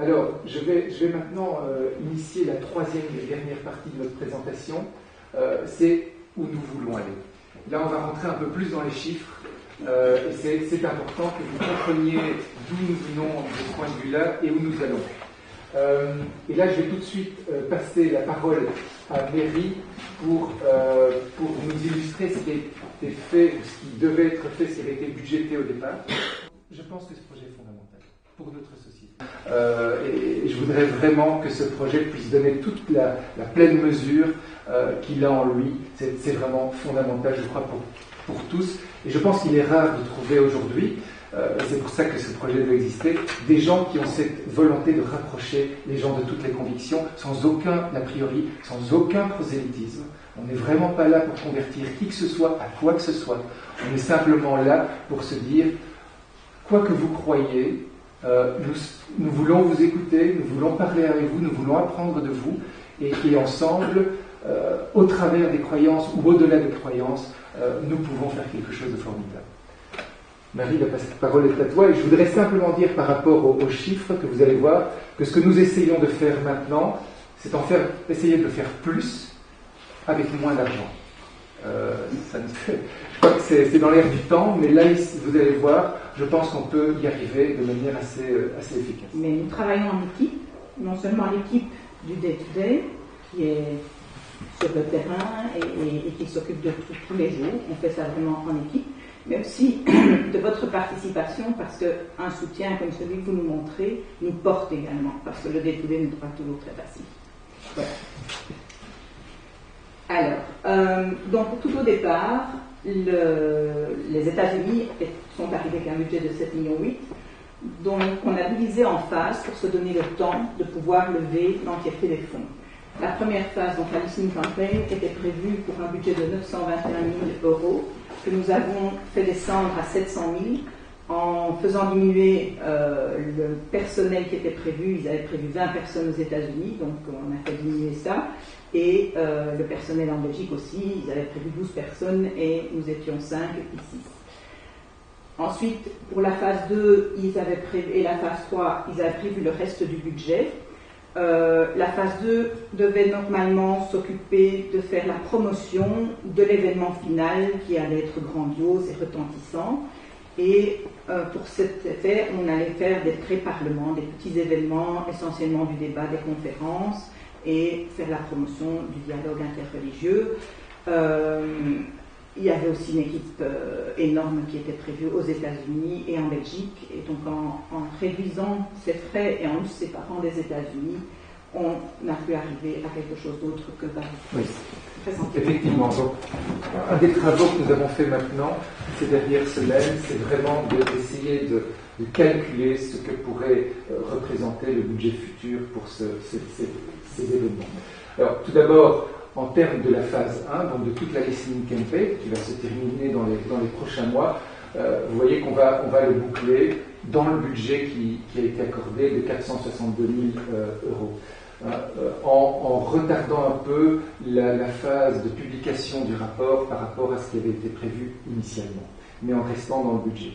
Alors, je vais maintenant initier la troisième et dernière partie de notre présentation. C'est où nous voulons aller. Là, on va rentrer un peu plus dans les chiffres. Et c'est important que vous compreniez d'où nous venons de ce point de vue-là et où nous allons. Et là, je vais tout de suite passer la parole à Mary pour nous illustrer ce qui a été fait, ou ce qui devait être fait, ce qui avait été budgété au départ. Je pense que ce projet est fondamental pour notre société. Et je voudrais vraiment que ce projet puisse donner toute la pleine mesure qu'il a en lui. C'est vraiment fondamental, je crois, pour tous. Et je pense qu'il est rare de trouver aujourd'hui, c'est pour ça que ce projet doit exister, des gens qui ont cette volonté de rapprocher les gens de toutes les convictions, sans aucun a priori, sans aucun prosélytisme. On n'est vraiment pas là pour convertir qui que ce soit à quoi que ce soit. On est simplement là pour se dire, quoi que vous croyez, nous voulons vous écouter, nous voulons parler avec vous, nous voulons apprendre de vous, et ensemble, au travers des croyances ou au-delà des croyances, nous pouvons faire quelque chose de formidable. Marie, la parole est à toi, et je voudrais simplement dire par rapport aux chiffres que vous allez voir, que ce que nous essayons de faire maintenant, c'est essayer de faire plus avec moins d'argent. Je crois que c'est dans l'air du temps, mais là, vous allez voir, je pense qu'on peut y arriver de manière assez efficace. Mais nous travaillons en équipe, non seulement l'équipe du day-to-day, qui est sur le terrain et qui s'occupe de tous les jours, on fait ça vraiment en équipe, mais aussi de votre participation, parce qu'un soutien comme celui que vous nous montrez nous porte également, parce que le day-to-day n'est pas toujours très facile. Voilà. Alors, donc tout au départ, les États-Unis sont arrivés avec un budget de 7,8 millions, donc on a divisé en phases pour se donner le temps de pouvoir lever l'entièreté des fonds. La première phase, donc la listening campaign, était prévue pour un budget de 921 000 euros, que nous avons fait descendre à 700 000 en faisant diminuer le personnel qui était prévu. Ils avaient prévu 20 personnes aux États-Unis, donc on a fait diminuer ça. Et le personnel en Belgique aussi, ils avaient prévu 12 personnes et nous étions 5 ici. Ensuite, pour la phase 2 et la phase 3, ils avaient prévu le reste du budget. La phase 2 devait normalement s'occuper de faire la promotion de l'événement final qui allait être grandiose et retentissant. Et pour cet effet, on allait faire des pré-parlements, des petits événements, essentiellement du débat, des conférences, et faire la promotion du dialogue interreligieux. Il y avait aussi une équipe énorme qui était prévue aux États-Unis et en Belgique. Et donc en réduisant ses frais et en nous séparant des États-Unis, on a pu arriver à quelque chose d'autre que par oui. Effectivement. Donc, un des travaux que nous avons fait maintenant, ces dernières semaines, c'est vraiment d'essayer de calculer ce que pourrait représenter le budget futur pour ces événements. Alors, tout d'abord, en termes de la phase 1, donc de toute la listening campaign, qui va se terminer dans les prochains mois, vous voyez qu'on va le boucler dans le budget qui a été accordé de 462 000 euros. En retardant un peu la phase de publication du rapport par rapport à ce qui avait été prévu initialement, mais en restant dans le budget.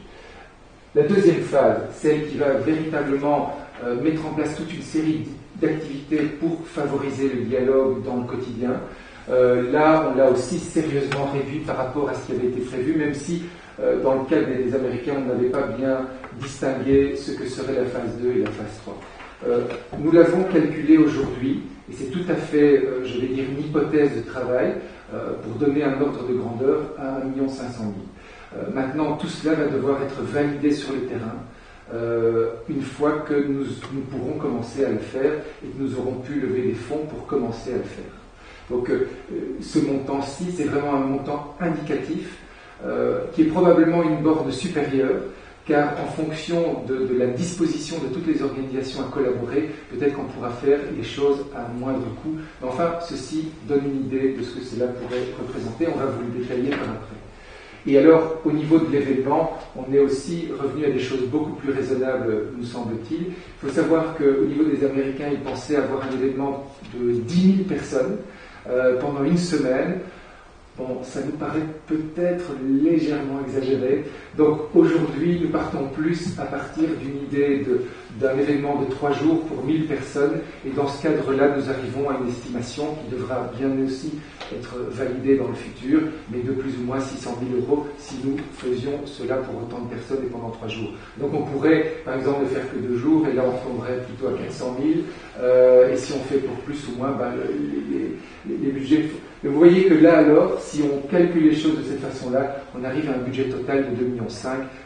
La deuxième phase, celle qui va véritablement mettre en place toute une série d'activités pour favoriser le dialogue dans le quotidien. Là, on l'a aussi sérieusement réduit par rapport à ce qui avait été prévu, même si dans le cas des Américains, on n'avait pas bien distingué ce que serait la phase 2 et la phase 3. Nous l'avons calculé aujourd'hui, et c'est tout à fait, je vais dire, une hypothèse de travail, pour donner un ordre de grandeur à 1 500 000. Maintenant, tout cela va devoir être validé sur le terrain, une fois que nous pourrons commencer à le faire et que nous aurons pu lever des fonds pour commencer à le faire. Donc ce montant-ci, c'est vraiment un montant indicatif, qui est probablement une borne supérieure, car en fonction de la disposition de toutes les organisations à collaborer, peut-être qu'on pourra faire les choses à moindre coût. Mais enfin, ceci donne une idée de ce que cela pourrait représenter. On va vous le détailler par après. Et alors, au niveau de l'événement, on est aussi revenu à des choses beaucoup plus raisonnables, nous semble-t-il. Il faut savoir qu'au niveau des Américains, ils pensaient avoir un événement de 10 000 personnes pendant une semaine. Bon, ça nous paraît peut-être légèrement exagéré. Donc aujourd'hui, nous partons plus à partir d'une idée d'un événement de 3 jours pour 1000 personnes. Et dans ce cadre-là, nous arrivons à une estimation qui devra bien aussi être validée dans le futur, mais de plus ou moins 600 000 € si nous faisions cela pour autant de personnes et pendant 3 jours. Donc on pourrait, par exemple, ne faire que 2 jours, et là on tomberait plutôt à 400 000. Et si on fait pour plus ou moins, les budgets... Mais vous voyez que là alors, si on calcule les choses de cette façon-là, on arrive à un budget total de 2,5 millions,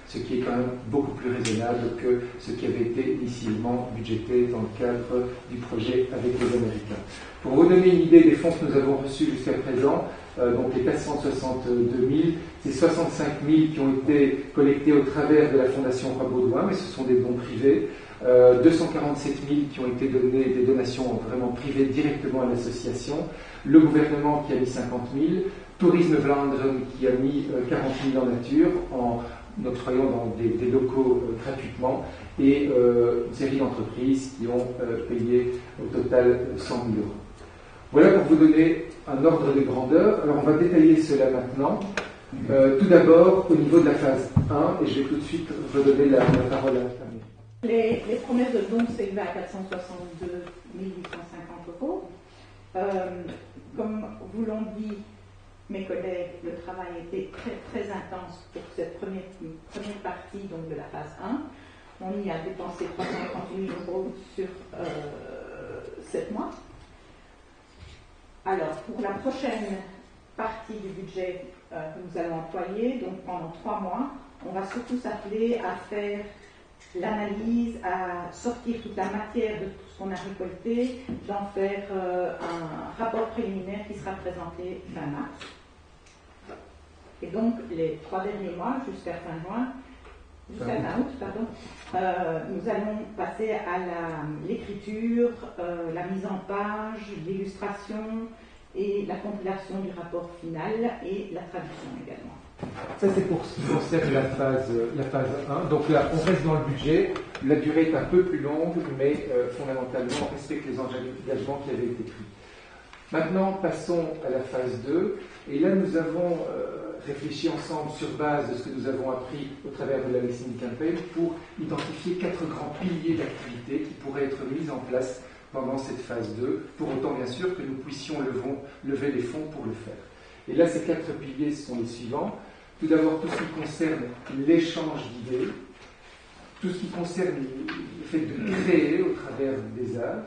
ce qui est quand même beaucoup plus raisonnable que ce qui avait été initialement budgété dans le cadre du projet avec les Américains. Pour vous donner une idée des fonds que nous avons reçus jusqu'à présent, donc les 462 000, c'est 65 000 qui ont été collectés au travers de la Fondation Roi-Baudouin, mais ce sont des dons privés. 247 000 qui ont été donnés, des donations vraiment privées directement à l'association, le gouvernement qui a mis 50 000, Tourisme Vlaanderen qui a mis 40 000 en nature, en octroyant dans des locaux gratuitement, et une série d'entreprises qui ont payé au total 100 000 €. Voilà pour vous donner un ordre de grandeur. Alors on va détailler cela maintenant. Tout d'abord au niveau de la phase 1, et je vais tout de suite redonner la parole à Amir. Les promesses de dons s'élevaient à 462 850 €. Comme vous l'ont dit mes collègues, le travail était très, très intense pour cette première partie donc, de la phase 1. On y a dépensé 338 000 € sur 7 mois. Alors, pour la prochaine partie du budget que nous allons employer, donc pendant 3 mois, on va surtout s'atteler à faire l'analyse, à sortir toute la matière de tout ce qu'on a récolté, d'en faire un rapport préliminaire qui sera présenté fin mars. Et donc, les 3 derniers mois, jusqu'à fin août, nous allons passer à l'écriture, la mise en page, l'illustration et la compilation du rapport final et la traduction également. Ça, c'est pour ce qui concerne la phase 1. Donc là, on reste dans le budget. La durée est un peu plus longue, mais fondamentalement, on respecte les engagements qui avaient été pris. Maintenant, passons à la phase 2. Et là, nous avons réfléchi ensemble sur base de ce que nous avons appris au travers de la Listening Campaign pour identifier 4 grands piliers d'activité qui pourraient être mis en place pendant cette phase 2, pour autant bien sûr que nous puissions lever les fonds pour le faire. Et là, ces 4 piliers sont les suivants. Tout d'abord, tout ce qui concerne l'échange d'idées, tout ce qui concerne le fait de créer au travers des arts,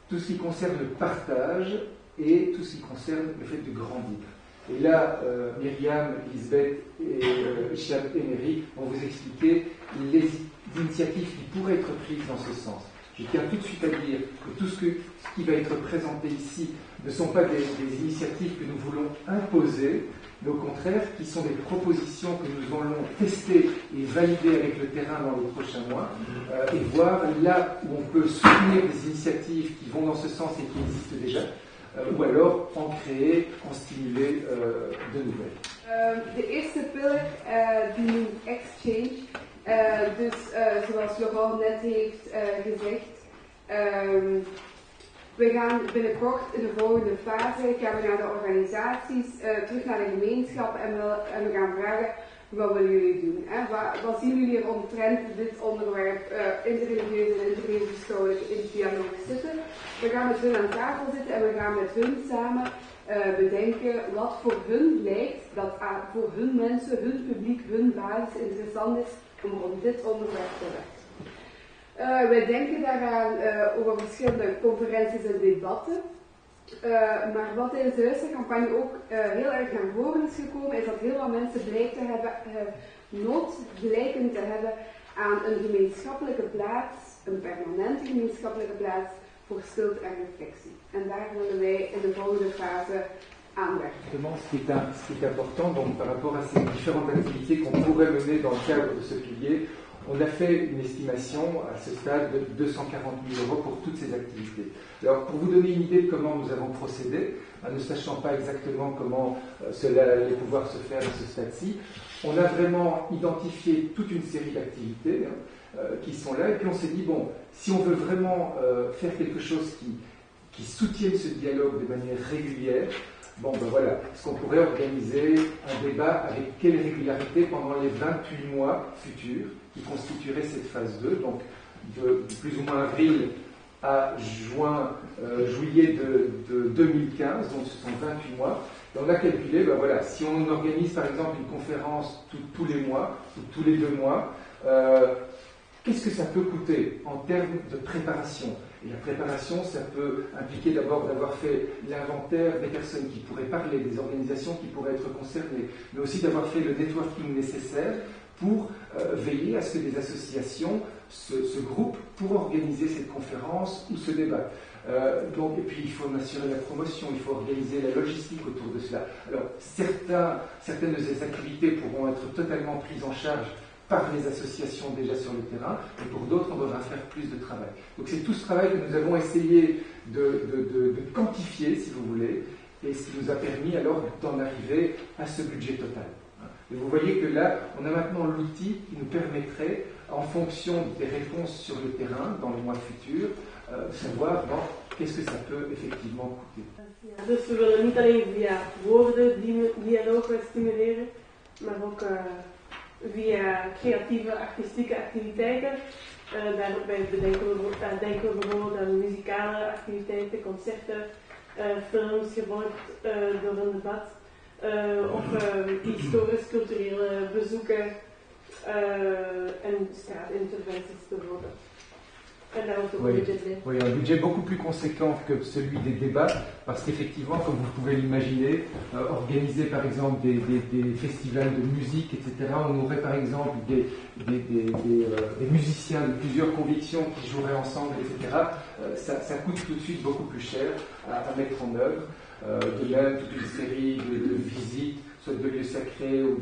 tout ce qui concerne le partage et tout ce qui concerne le fait de grandir. Et là, Myriam, Lisbeth et Hicham Emery vont vous expliquer les initiatives qui pourraient être prises dans ce sens. Je tiens tout de suite à dire que tout ce qui va être présenté ici ne sont pas des initiatives que nous voulons imposer, mais au contraire, qui sont des propositions que nous allons tester et valider avec le terrain dans les prochains mois, et voir là où on peut soutenir des initiatives qui vont dans ce sens et qui existent déjà, ou alors en créer, en stimuler de nouvelles. De eerste pillar, die exchange, dus zoals Laurent net heeft gezegd, we gaan binnenkort in de volgende fase gaan we naar de organisaties, terug naar de gemeenschap en we gaan vragen wat willen jullie doen? Wat zien jullie er omtrent dit onderwerp interreligieus en interreligieuze dialoog zitten? We gaan met hun aan tafel zitten en we gaan met hun samen bedenken wat voor hun lijkt dat voor hun mensen, hun publiek, hun basis interessant is om rond dit onderwerp te werken. Wij denken daaraan over verschillende conferenties en debatten. Maar wat tijdens de luistercampagne ook heel erg naar voren is gekomen, is dat heel wat mensen nood blijken te hebben aan een gemeenschappelijke plaats, een permanente gemeenschappelijke plaats voor stilte en reflectie. En daar willen wij in de volgende fase aan werken. Ce qui est important, donc, par rapport à ces différentes activités qu'on pourrait mener dans le cadre de ce pilier, on a fait une estimation à ce stade de 240 000 € pour toutes ces activités. Alors, pour vous donner une idée de comment nous avons procédé, ne sachant pas exactement comment cela allait pouvoir se faire à ce stade-ci, on a vraiment identifié toute une série d'activités qui sont là, et puis on s'est dit, bon, si on veut vraiment faire quelque chose qui soutienne ce dialogue de manière régulière, bon, ben voilà, est-ce qu'on pourrait organiser un débat avec quelle régularité pendant les 28 mois futurs qui constitueraient cette phase 2, donc de plus ou moins avril à juillet de 2015, donc ce sont 28 mois. Et on a calculé, ben voilà, si on organise par exemple une conférence tous les mois ou tous les 2 mois, qu'est-ce que ça peut coûter en termes de préparation? Et la préparation, ça peut impliquer d'abord d'avoir fait l'inventaire des personnes qui pourraient parler, des organisations qui pourraient être concernées, mais aussi d'avoir fait le networking nécessaire pour veiller à ce que des associations se groupent pour organiser cette conférence ou ce débat. Et puis il faut en assurer la promotion, il faut organiser la logistique autour de cela. Alors certaines de ces activités pourront être totalement prises en charge par les associations déjà sur le terrain, et pour d'autres, on devra faire plus de travail. Donc c'est tout ce travail que nous avons essayé de quantifier, si vous voulez, et ce qui nous a permis alors d'en arriver à ce budget total. Et vous voyez que là, on a maintenant l'outil qui nous permettrait, en fonction des réponses sur le terrain, dans les mois futurs, savoir qu'est-ce que ça peut effectivement coûter. Dus we willen niet alleen via woorden dialoog stimuleren, maar ook via creatieve, artistieke activiteiten. Daarbij denken we bijvoorbeeld aan muzikale activiteiten, concerten, films gevolgd door een debat, of historisch-culturele bezoeken en straatinterventies bijvoorbeeld. Oui, un budget beaucoup plus conséquent que celui des débats, parce qu'effectivement, comme vous pouvez l'imaginer, organiser par exemple des festivals de musique, etc., on aurait par exemple des musiciens de plusieurs convictions qui joueraient ensemble, etc., ça coûte tout de suite beaucoup plus cher à mettre en œuvre. De même, toute une série de visites, soit de lieux sacrés ou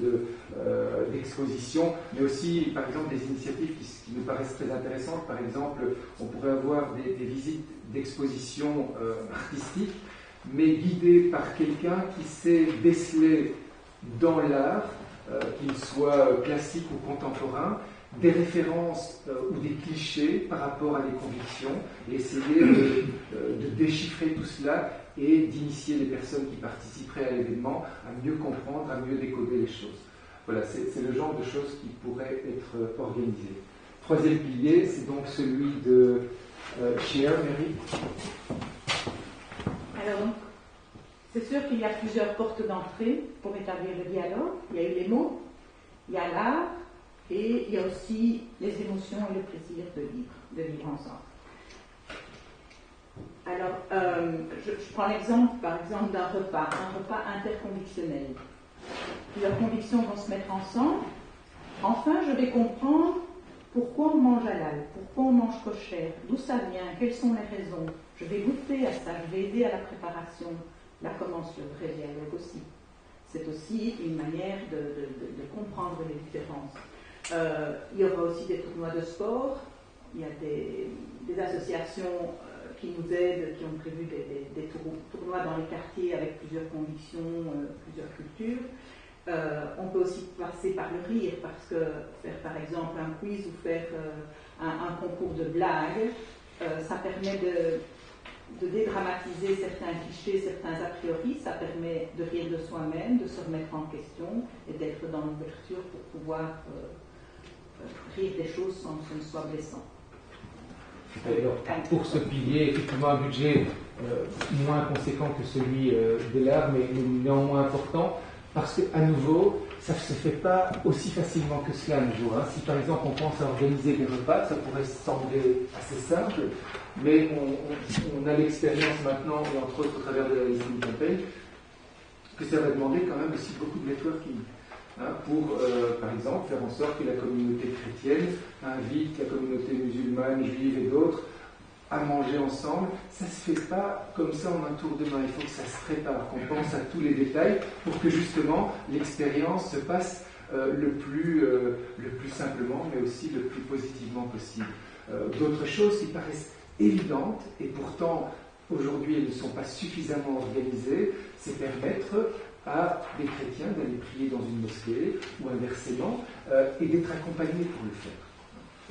d'expositions, mais aussi, par exemple, des initiatives qui nous paraissent très intéressantes. Par exemple, on pourrait avoir des visites d'expositions artistiques, mais guidées par quelqu'un qui sait déceler dans l'art, qu'il soit classique ou contemporain, des références ou des clichés par rapport à des convictions, et essayer de déchiffrer tout cela et d'initier les personnes qui participeraient à l'événement à mieux comprendre, à mieux décoder les choses. Voilà, c'est le genre de choses qui pourraient être organisées. Troisième pilier, c'est donc celui de Share, Mary. Alors donc, c'est sûr qu'il y a plusieurs portes d'entrée pour établir le dialogue. Il y a eu les mots, il y a l'art, et il y a aussi les émotions et le plaisir de vivre ensemble. Alors, je prends l'exemple, par exemple, d'un repas, un repas interconvictionnel. Plusieurs convictions vont se mettre ensemble. Enfin, je vais comprendre pourquoi on mange halal, pourquoi on mange kosher, d'où ça vient, quelles sont les raisons. Je vais goûter à ça, je vais aider à la préparation. Là commence le vrai dialogue aussi. C'est aussi une manière de comprendre les différences. Il y aura aussi des tournois de sport. Il y a des associations qui nous aident, qui ont prévu des tournois dans les quartiers avec plusieurs convictions, plusieurs cultures. On peut aussi passer par le rire, parce que faire par exemple un quiz ou faire un concours de blagues, ça permet de dédramatiser certains clichés, certains a priori, ça permet de rire de soi-même, de se remettre en question et d'être dans l'ouverture pour pouvoir rire des choses sans que ce ne soit blessant. Alors, pour ce pilier, effectivement, un budget moins conséquent que celui de l'art, mais néanmoins important, parce qu'à nouveau, ça ne se fait pas aussi facilement que cela un jour. Si par exemple on pense à organiser des repas, ça pourrait sembler assez simple, mais on a l'expérience maintenant, et entre autres au travers de la Listening Campaign, que ça va demander quand même aussi beaucoup de networking. Pour, par exemple, faire en sorte que la communauté chrétienne invite la communauté musulmane, juive et d'autres à manger ensemble. Ça ne se fait pas comme ça en un tour de main. Il faut que ça se prépare, qu'on pense à tous les détails pour que justement l'expérience se passe le plus simplement, mais aussi le plus positivement possible. D'autres choses qui paraissent évidentes et pourtant aujourd'hui elles ne sont pas suffisamment organisées, c'est permettre à des chrétiens d'aller prier dans une mosquée ou inversement et d'être accompagnés pour le faire.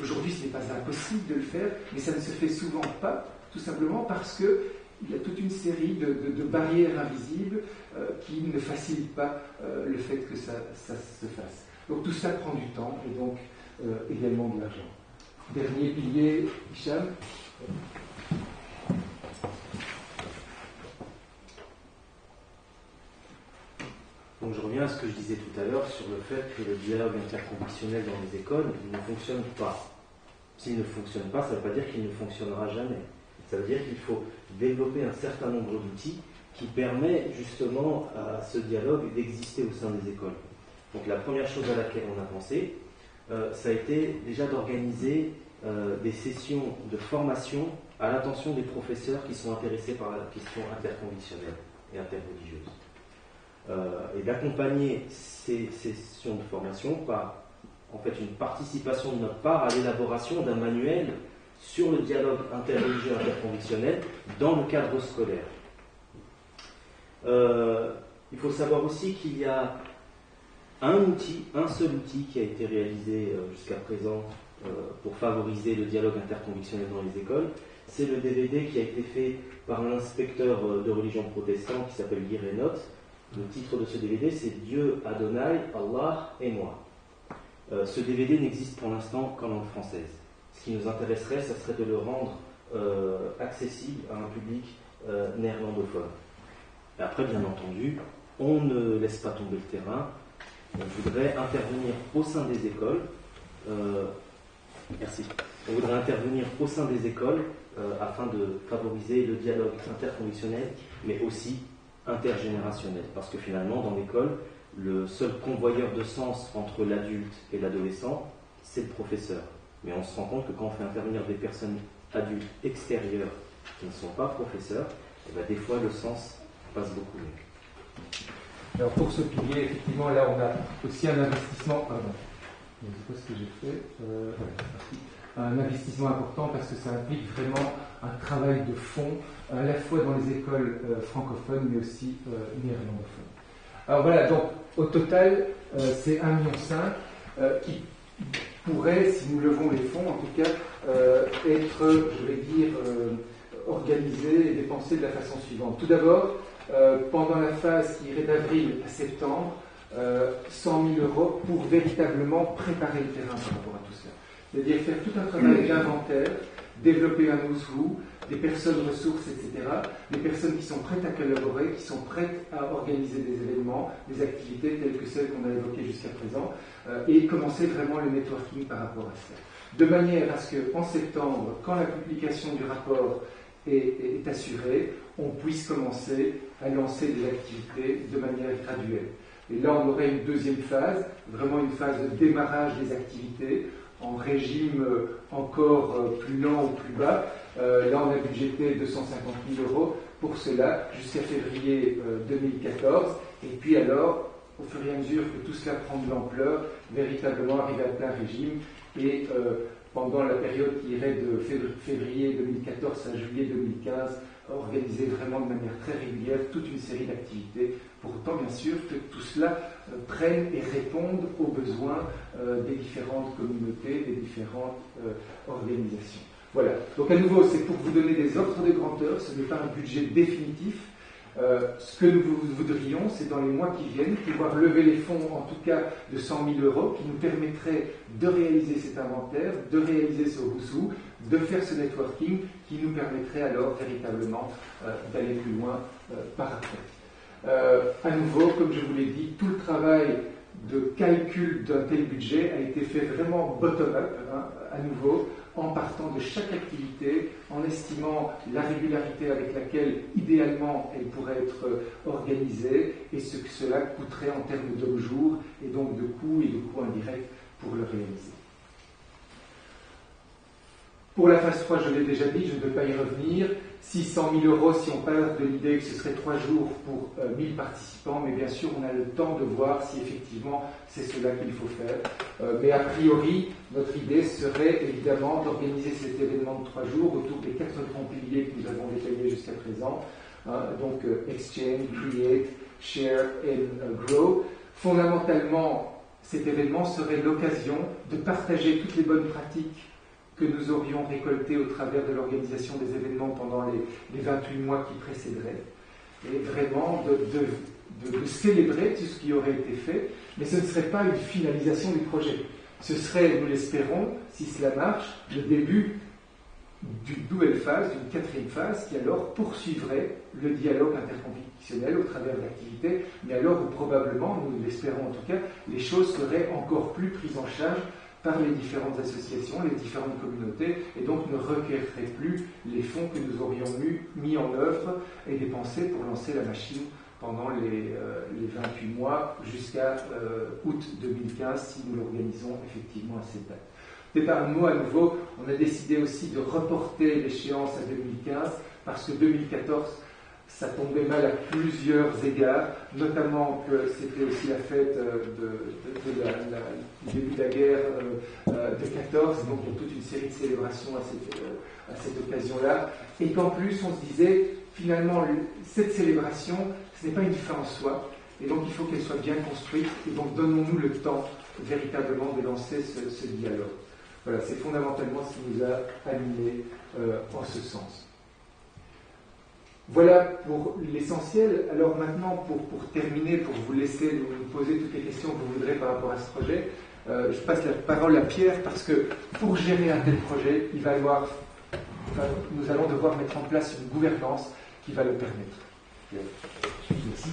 Aujourd'hui, ce n'est pas impossible de le faire, mais ça ne se fait souvent pas, tout simplement parce qu'il y a toute une série de barrières invisibles qui ne facilitent pas le fait que ça se fasse. Donc tout ça prend du temps et donc également de l'argent. dernier pilier, Hicham. Donc je reviens à ce que je disais tout à l'heure sur le fait que le dialogue interconvictionnel dans les écoles ne fonctionne pas. S'il ne fonctionne pas, ça ne veut pas dire qu'il ne fonctionnera jamais. Ça veut dire qu'il faut développer un certain nombre d'outils qui permettent justement à ce dialogue d'exister au sein des écoles. Donc la première chose à laquelle on a pensé, ça a été déjà d'organiser des sessions de formation à l'attention des professeurs qui sont intéressés par la question interconvictionnelle et interreligieuse. Et d'accompagner ces sessions de formation par en fait une participation de notre part à l'élaboration d'un manuel sur le dialogue interreligieux interconvictionnel dans le cadre scolaire. Il faut savoir aussi qu'il y a un seul outil qui a été réalisé jusqu'à présent pour favoriser le dialogue interconvictionnel dans les écoles. C'est le DVD qui a été fait par un inspecteur de religion protestant qui s'appelle Guy Reynot. Le titre de ce DVD, c'est Dieu, Adonai, Allah et moi. Ce DVD n'existe pour l'instant qu'en langue française. Ce qui nous intéresserait, ce serait de le rendre accessible à un public néerlandophone. Et après, bien entendu, on ne laisse pas tomber le terrain. On voudrait intervenir au sein des écoles. Merci. On voudrait intervenir au sein des écoles afin de favoriser le dialogue interconvictionnel, mais aussi intergénérationnel. Parce que finalement, dans l'école, le seul convoyeur de sens entre l'adulte et l'adolescent, c'est le professeur. Mais on se rend compte que quand on fait intervenir des personnes adultes extérieures qui ne sont pas professeurs, et bien des fois le sens passe beaucoup mieux. Alors pour ce pilier, effectivement, là on a aussi un investissement, je ne sais pas ce que j'ai fait, un investissement important parce que ça implique vraiment un travail de fond, à la fois dans les écoles francophones mais aussi néerlandophones. Alors voilà, donc au total, c'est 1,5 million qui pourrait, si nous levons les fonds en tout cas, être, je vais dire, organisé et dépensé de la façon suivante. Tout d'abord, pendant la phase qui irait d'avril à septembre, 100 000 € pour véritablement préparer le terrain par rapport à tout cela. C'est-à-dire faire tout un travail d'inventaire, développer un OSWU, des personnes ressources, etc., des personnes qui sont prêtes à collaborer, qui sont prêtes à organiser des événements, des activités telles que celles qu'on a évoquées jusqu'à présent, et commencer vraiment le networking par rapport à cela. De manière à ce qu'en septembre, quand la publication du rapport est assurée, on puisse commencer à lancer des activités de manière graduelle. Et là, on aurait une deuxième phase, vraiment une phase de démarrage des activités, en régime encore plus lent ou plus bas. Là, on a budgété 250 000 € pour cela jusqu'à février 2014. Et puis alors, au fur et à mesure que tout cela prend de l'ampleur, véritablement arriver à plein régime. Et pendant la période qui irait de février 2014 à juillet 2015, organiser vraiment de manière très régulière toute une série d'activités, pour autant bien sûr que tout cela prenne et réponde aux besoins des différentes communautés, des différentes organisations. Voilà, donc à nouveau c'est pour vous donner des ordres de grandeur, ce n'est pas un budget définitif. Ce que nous voudrions, c'est dans les mois qui viennent, pouvoir lever les fonds, en tout cas de 100 000 € qui nous permettraient de réaliser cet inventaire, de réaliser ce ROUSSOU, de faire ce networking qui nous permettrait alors véritablement d'aller plus loin par après. À nouveau, comme je vous l'ai dit, tout le travail de calcul d'un tel budget a été fait vraiment bottom-up, à nouveau, en partant de chaque activité, en estimant la régularité avec laquelle, idéalement, elle pourrait être organisée et ce que cela coûterait en termes d'hommes jour et donc de coûts et de coûts indirects pour le réaliser. Pour la phase 3, je l'ai déjà dit, je ne vais pas y revenir. 600 000 € si on part de l'idée que ce serait 3 jours pour 1000 participants, mais bien sûr on a le temps de voir si effectivement c'est cela qu'il faut faire. Mais a priori, notre idée serait évidemment d'organiser cet événement de 3 jours autour des 4 grands piliers que nous avons détaillés jusqu'à présent. Donc Exchange, Create, Share et Grow. Fondamentalement, cet événement serait l'occasion de partager toutes les bonnes pratiques que nous aurions récolté au travers de l'organisation des événements pendant les 28 mois qui précéderaient, et vraiment de célébrer tout ce qui aurait été fait, mais ce ne serait pas une finalisation du projet. Ce serait, nous l'espérons, si cela marche, le début d'une nouvelle phase, d'une quatrième phase, qui alors poursuivrait le dialogue interconfessionnel au travers d'activités, mais alors où probablement, nous l'espérons en tout cas, les choses seraient encore plus prises en charge par les différentes associations, les différentes communautés, et donc ne requerraient plus les fonds que nous aurions mis en œuvre et dépensés pour lancer la machine pendant les 28 mois jusqu'à août 2015, si nous l'organisons effectivement à cette date. Peut-être un mot à nouveau, on a décidé aussi de reporter l'échéance à 2015, parce que 2014, ça tombait mal à plusieurs égards, notamment que c'était aussi la fête du début de la guerre de 14, donc il y a toute une série de célébrations à cette occasion-là, et qu'en plus on se disait, finalement, cette célébration, ce n'est pas une fin en soi, et donc il faut qu'elle soit bien construite, et donc donnons-nous le temps véritablement de lancer ce dialogue. Voilà, c'est fondamentalement ce qui nous a animés en ce sens. Voilà pour l'essentiel. Alors maintenant, pour terminer, pour vous laisser nous poser toutes les questions que vous voudrez par rapport à ce projet, je passe la parole à Pierre, parce que pour gérer un tel projet, nous allons devoir mettre en place une gouvernance qui va le permettre. Merci.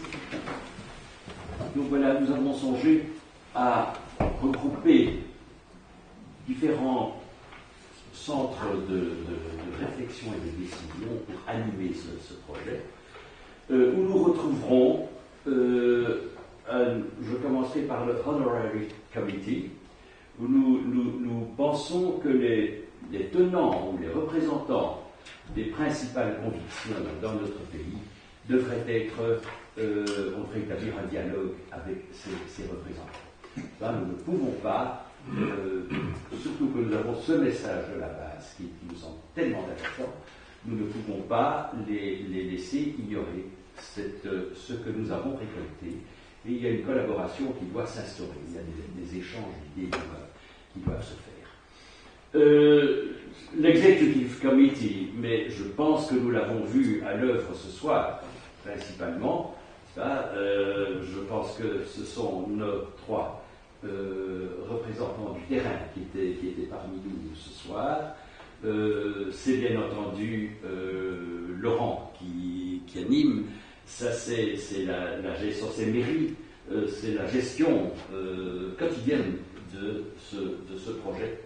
Donc voilà, nous avons songé à regrouper différents centres de réflexion et de décision pour animer ce projet, où nous retrouverons, je commencerai par le Honorary Committee, où nous pensons que les tenants ou les représentants des principales convictions dans notre pays devraient être, on devrait établir un dialogue avec ces représentants. Là, nous ne pouvons pas, surtout que nous avons ce message de la base qui nous semble tellement important, nous ne pouvons pas les laisser ignorer ce que nous avons récolté. Et il y a une collaboration qui doit s'instaurer, il y a des échanges d'idées qui doivent se faire. L'executive committee, mais je pense que nous l'avons vu à l'œuvre ce soir, principalement, je pense que ce sont nos trois représentants du terrain qui étaient parmi nous ce soir. C'est bien entendu Laurent qui anime. Ça, c'est la gestion, c'est Mairie, c'est la gestion quotidienne de ce projet,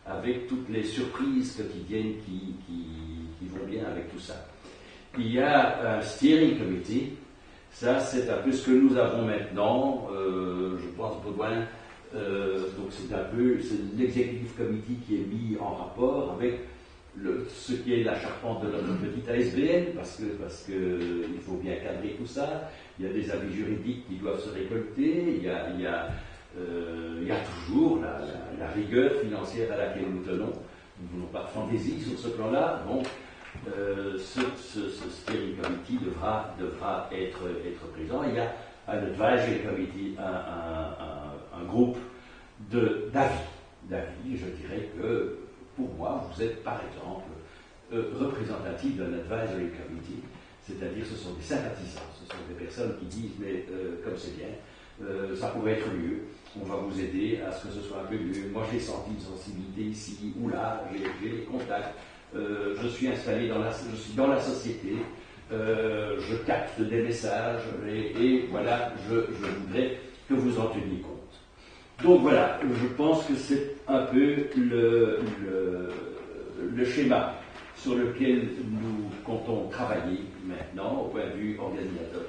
avec toutes les surprises quotidiennes qui vont bien avec tout ça. Il y a un steering committee. Ça, c'est un peu ce que nous avons maintenant, je pense, Baudouin. Donc c'est l'executive committee qui est mis en rapport avec ce qui est la charpente de notre petite ASBL, parce que il faut bien cadrer tout ça. Il y a des avis juridiques qui doivent se récolter. Il y a toujours la rigueur financière à laquelle nous tenons. Nous n'avons pas de fantaisie sur ce plan-là. Donc ce steering committee devra être présent. Il y a un advisory committee, un groupe d'avis. Je dirais que pour moi, vous êtes par exemple représentatif d'un advisory committee, c'est-à-dire ce sont des sympathisants, ce sont des personnes qui disent mais comme c'est bien, ça pourrait être mieux, on va vous aider à ce que ce soit un peu mieux. Moi j'ai senti une sensibilité ici ou là, j'ai les contacts, je suis installé je suis dans la société, je capte des messages et voilà, je voudrais que vous en teniez compte. Donc voilà, je pense que c'est un peu le schéma sur lequel nous comptons travailler maintenant au point de vue organisateur.